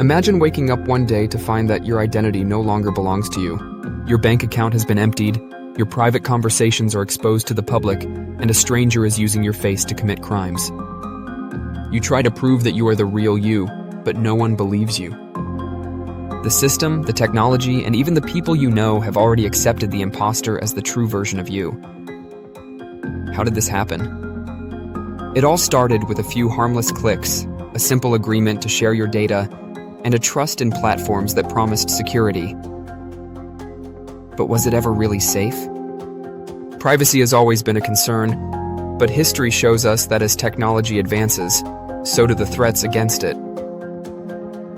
Imagine waking up one day to find that your identity no longer belongs to you. Your bank account has been emptied, your private conversations are exposed to the public, and a stranger is using your face to commit crimes. You try to prove that you are the real you, but no one believes you. The system, the technology, and even the people you know have already accepted the imposter as the true version of you. How did this happen? It all started with a few harmless clicks, a simple agreement to share your data, and a trust in platforms that promised security. But was it ever really safe? Privacy has always been a concern, but history shows us that as technology advances, so do the threats against it.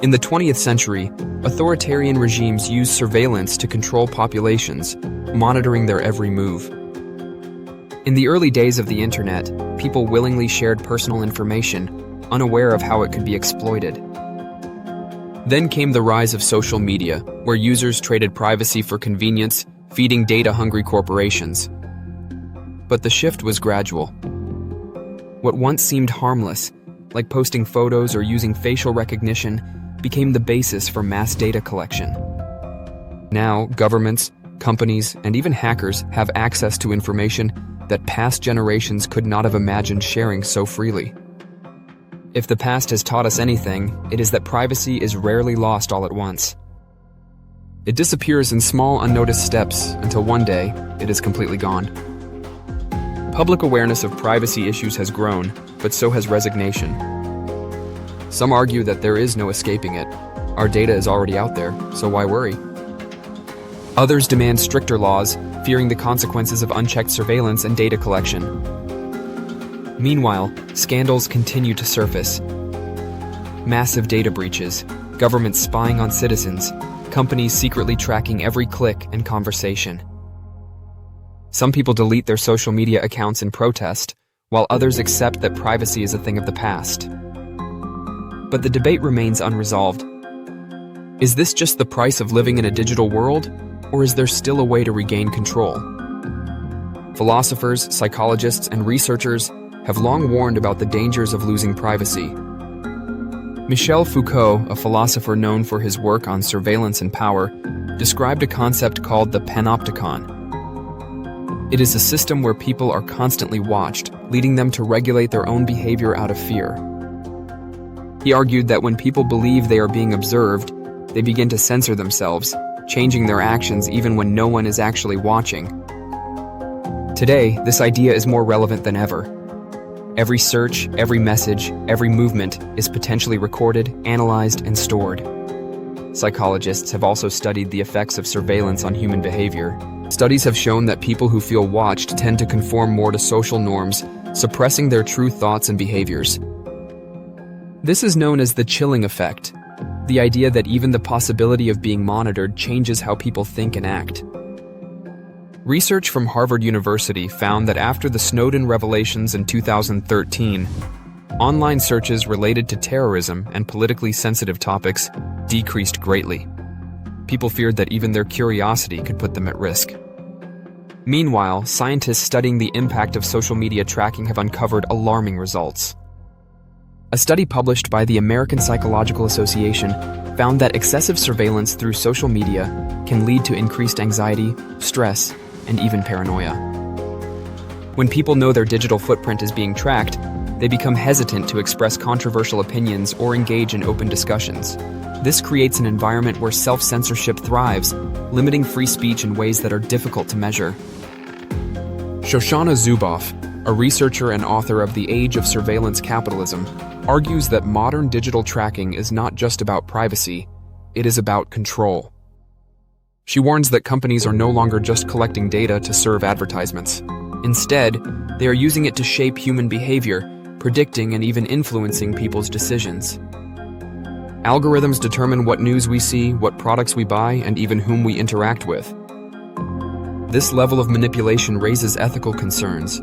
In the 20th century, authoritarian regimes used surveillance to control populations, monitoring their every move. In the early days of the internet, people willingly shared personal information, unaware of how it could be exploited. Then came the rise of social media, where users traded privacy for convenience, feeding data-hungry corporations. But the shift was gradual. What once seemed harmless, like posting photos or using facial recognition, became the basis for mass data collection. Now, governments, companies, and even hackers have access to information that past generations could not have imagined sharing so freely. If the past has taught us anything, it is that privacy is rarely lost all at once. It disappears in small, unnoticed steps until one day, it is completely gone. Public awareness of privacy issues has grown, but so has resignation. Some argue that there is no escaping it. Our data is already out there, so why worry? Others demand stricter laws, fearing the consequences of unchecked surveillance and data collection. Meanwhile, scandals continue to surface. Massive data breaches, governments spying on citizens, companies secretly tracking every click and conversation. Some people delete their social media accounts in protest, while others accept that privacy is a thing of the past. But the debate remains unresolved. Is this just the price of living in a digital world, or is there still a way to regain control? Philosophers, psychologists, and researchers have long warned about the dangers of losing privacy. Michel Foucault, a philosopher known for his work on surveillance and power, described a concept called the panopticon. It is a system where people are constantly watched, leading them to regulate their own behavior out of fear. He argued that when people believe they are being observed, they begin to censor themselves, changing their actions even when no one is actually watching. Today, this idea is more relevant than ever. Every search, every message, every movement is potentially recorded, analyzed, and stored. Psychologists have also studied the effects of surveillance on human behavior. Studies have shown that people who feel watched tend to conform more to social norms, suppressing their true thoughts and behaviors. This is known as the chilling effect, the idea that even the possibility of being monitored changes how people think and act. Research from Harvard University found that after the Snowden revelations in 2013, online searches related to terrorism and politically sensitive topics decreased greatly. People feared that even their curiosity could put them at risk. Meanwhile, scientists studying the impact of social media tracking have uncovered alarming results. A study published by the American Psychological Association found that excessive surveillance through social media can lead to increased anxiety, stress, and even paranoia. When people know their digital footprint is being tracked, they become hesitant to express controversial opinions or engage in open discussions. This creates an environment where self-censorship thrives, limiting free speech in ways that are difficult to measure. Shoshana Zuboff, a researcher and author of The Age of Surveillance Capitalism, argues that modern digital tracking is not just about privacy, it is about control. She warns that companies are no longer just collecting data to serve advertisements. Instead, they are using it to shape human behavior, predicting and even influencing people's decisions. Algorithms determine what news we see, what products we buy, and even whom we interact with. This level of manipulation raises ethical concerns.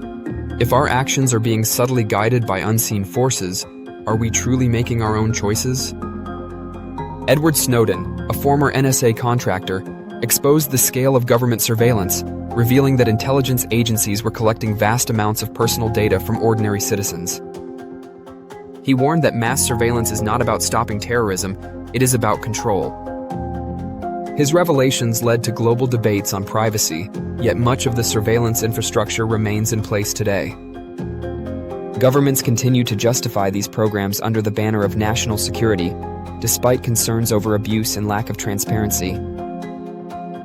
If our actions are being subtly guided by unseen forces, are we truly making our own choices? Edward Snowden, a former NSA contractor, exposed the scale of government surveillance, revealing that intelligence agencies were collecting vast amounts of personal data from ordinary citizens. He warned that mass surveillance is not about stopping terrorism, it is about control. His revelations led to global debates on privacy, yet much of the surveillance infrastructure remains in place today. Governments continue to justify these programs under the banner of national security, despite concerns over abuse and lack of transparency.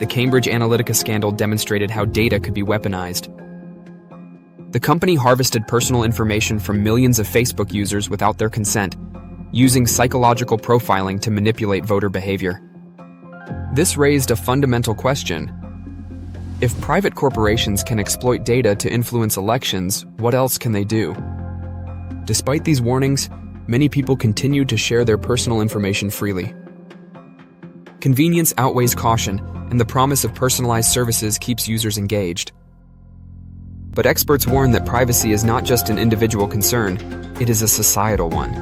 The Cambridge Analytica scandal demonstrated how data could be weaponized. The company harvested personal information from millions of Facebook users without their consent, using psychological profiling to manipulate voter behavior. This raised a fundamental question. If private corporations can exploit data to influence elections, what else can they do? Despite these warnings, many people continue to share their personal information freely. Convenience outweighs caution, and the promise of personalized services keeps users engaged. But experts warn that privacy is not just an individual concern, it is a societal one.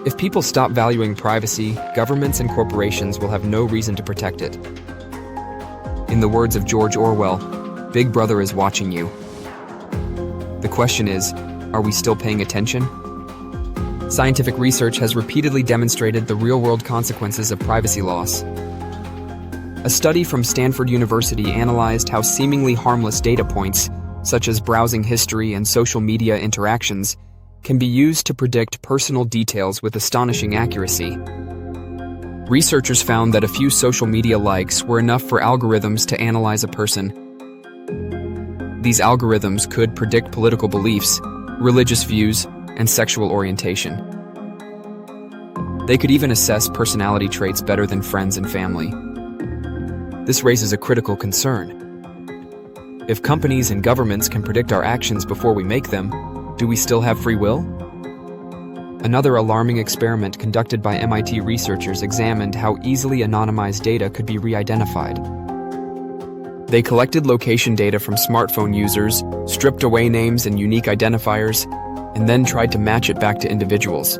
If people stop valuing privacy, governments and corporations will have no reason to protect it. In the words of George Orwell, Big Brother is watching you. The question is, are we still paying attention? Scientific research has repeatedly demonstrated the real-world consequences of privacy loss. A study from Stanford University analyzed how seemingly harmless data points, such as browsing history and social media interactions, can be used to predict personal details with astonishing accuracy. Researchers found that a few social media likes were enough for algorithms to analyze a person. These algorithms could predict political beliefs, religious views, and sexual orientation. They could even assess personality traits better than friends and family. This raises a critical concern. If companies and governments can predict our actions before we make them, do we still have free will? Another alarming experiment conducted by MIT researchers examined how easily anonymized data could be re-identified. They collected location data from smartphone users, stripped away names and unique identifiers, and then tried to match it back to individuals.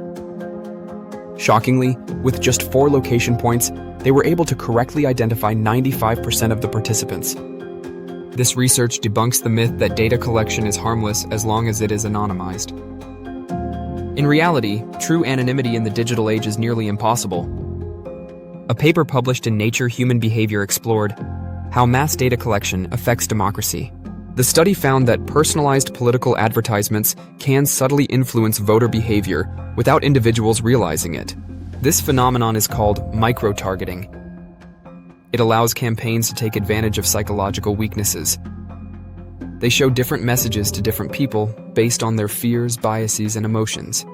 Shockingly, with just 4 location points, they were able to correctly identify 95% of the participants. This research debunks the myth that data collection is harmless as long as it is anonymized. In reality, true anonymity in the digital age is nearly impossible. A paper published in Nature Human Behavior explored how mass data collection affects democracy. The study found that personalized political advertisements can subtly influence voter behavior without individuals realizing it. This phenomenon is called micro-targeting. It allows campaigns to take advantage of psychological weaknesses. They show different messages to different people based on their fears, biases, and emotions.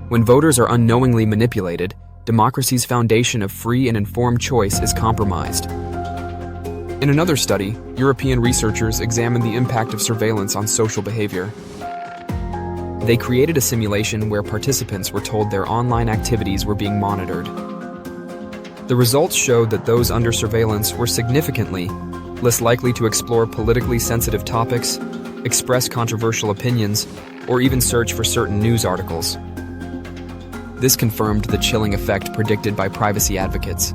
When voters are unknowingly manipulated, democracy's foundation of free and informed choice is compromised. In another study, European researchers examined the impact of surveillance on social behavior. They created a simulation where participants were told their online activities were being monitored. The results showed that those under surveillance were significantly less likely to explore politically sensitive topics, express controversial opinions, or even search for certain news articles. This confirmed the chilling effect predicted by privacy advocates.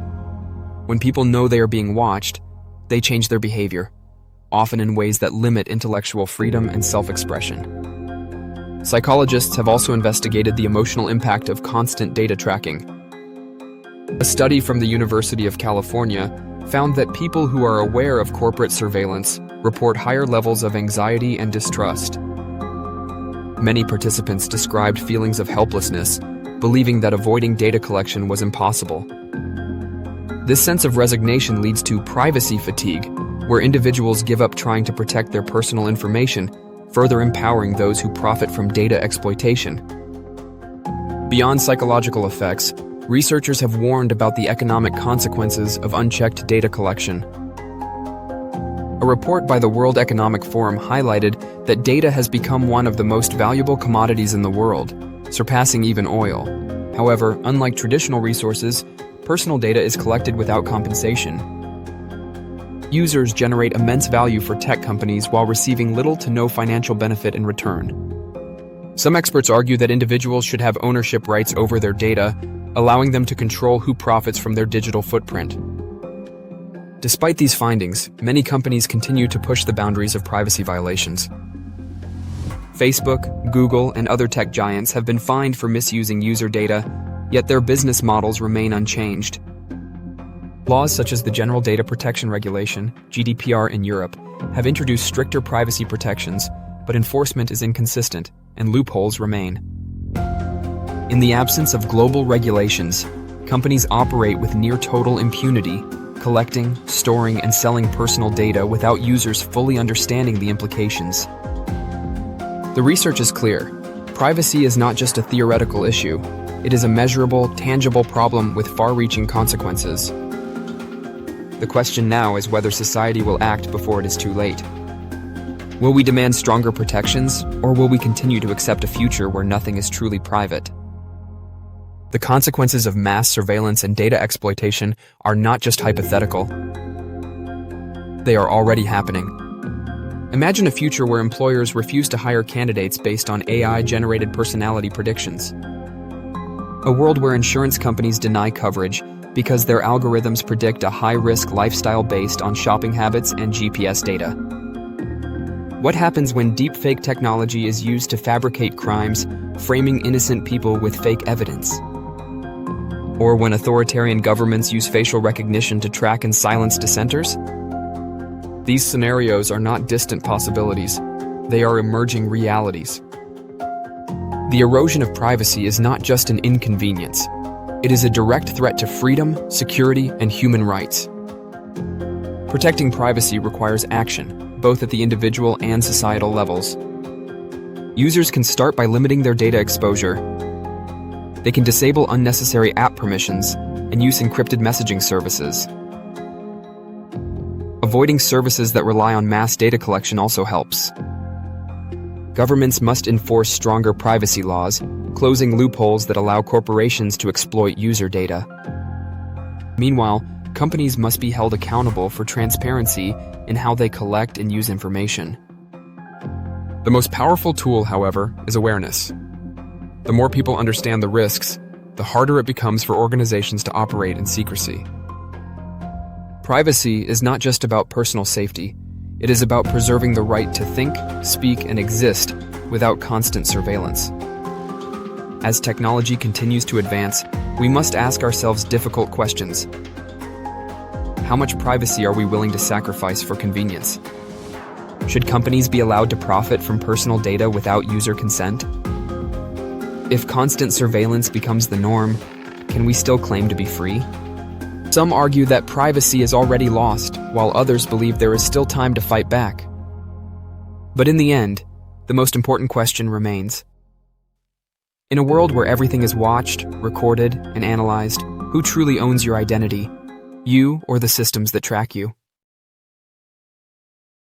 When people know they are being watched, they change their behavior, often in ways that limit intellectual freedom and self-expression. Psychologists have also investigated the emotional impact of constant data tracking. A study from the University of California found that people who are aware of corporate surveillance report higher levels of anxiety and distrust. Many participants described feelings of helplessness, believing that avoiding data collection was impossible. This sense of resignation leads to privacy fatigue, where individuals give up trying to protect their personal information, further empowering those who profit from data exploitation. Beyond psychological effects, researchers have warned about the economic consequences of unchecked data collection. A report by the World Economic Forum highlighted that data has become one of the most valuable commodities in the world, surpassing even oil. However, unlike traditional resources, personal data is collected without compensation. Users generate immense value for tech companies while receiving little to no financial benefit in return. Some experts argue that individuals should have ownership rights over their data, allowing them to control who profits from their digital footprint. Despite these findings, many companies continue to push the boundaries of privacy violations. Facebook, Google, and other tech giants have been fined for misusing user data, yet their business models remain unchanged. Laws such as the General Data Protection Regulation, GDPR in Europe, have introduced stricter privacy protections, but enforcement is inconsistent, and loopholes remain. In the absence of global regulations, companies operate with near-total impunity, collecting, storing, and selling personal data without users fully understanding the implications. The research is clear. Privacy is not just a theoretical issue. It is a measurable, tangible problem with far-reaching consequences. The question now is whether society will act before it is too late. Will we demand stronger protections, or will we continue to accept a future where nothing is truly private? The consequences of mass surveillance and data exploitation are not just hypothetical. They are already happening. Imagine a future where employers refuse to hire candidates based on AI-generated personality predictions. A world where insurance companies deny coverage because their algorithms predict a high-risk lifestyle based on shopping habits and GPS data. What happens when deepfake technology is used to fabricate crimes, framing innocent people with fake evidence? Or when authoritarian governments use facial recognition to track and silence dissenters? These scenarios are not distant possibilities. They are emerging realities. The erosion of privacy is not just an inconvenience. It is a direct threat to freedom, security, and human rights. Protecting privacy requires action, both at the individual and societal levels. Users can start by limiting their data exposure. They can disable unnecessary app permissions and use encrypted messaging services. Avoiding services that rely on mass data collection also helps. Governments must enforce stronger privacy laws, closing loopholes that allow corporations to exploit user data. Meanwhile, companies must be held accountable for transparency in how they collect and use information. The most powerful tool, however, is awareness. The more people understand the risks, the harder it becomes for organizations to operate in secrecy. Privacy is not just about personal safety. It is about preserving the right to think, speak, and exist without constant surveillance. As technology continues to advance, we must ask ourselves difficult questions. How much privacy are we willing to sacrifice for convenience? Should companies be allowed to profit from personal data without user consent? If constant surveillance becomes the norm, can we still claim to be free? Some argue that privacy is already lost, while others believe there is still time to fight back. But in the end, the most important question remains. In a world where everything is watched, recorded, and analyzed, who truly owns your identity? You or the systems that track you?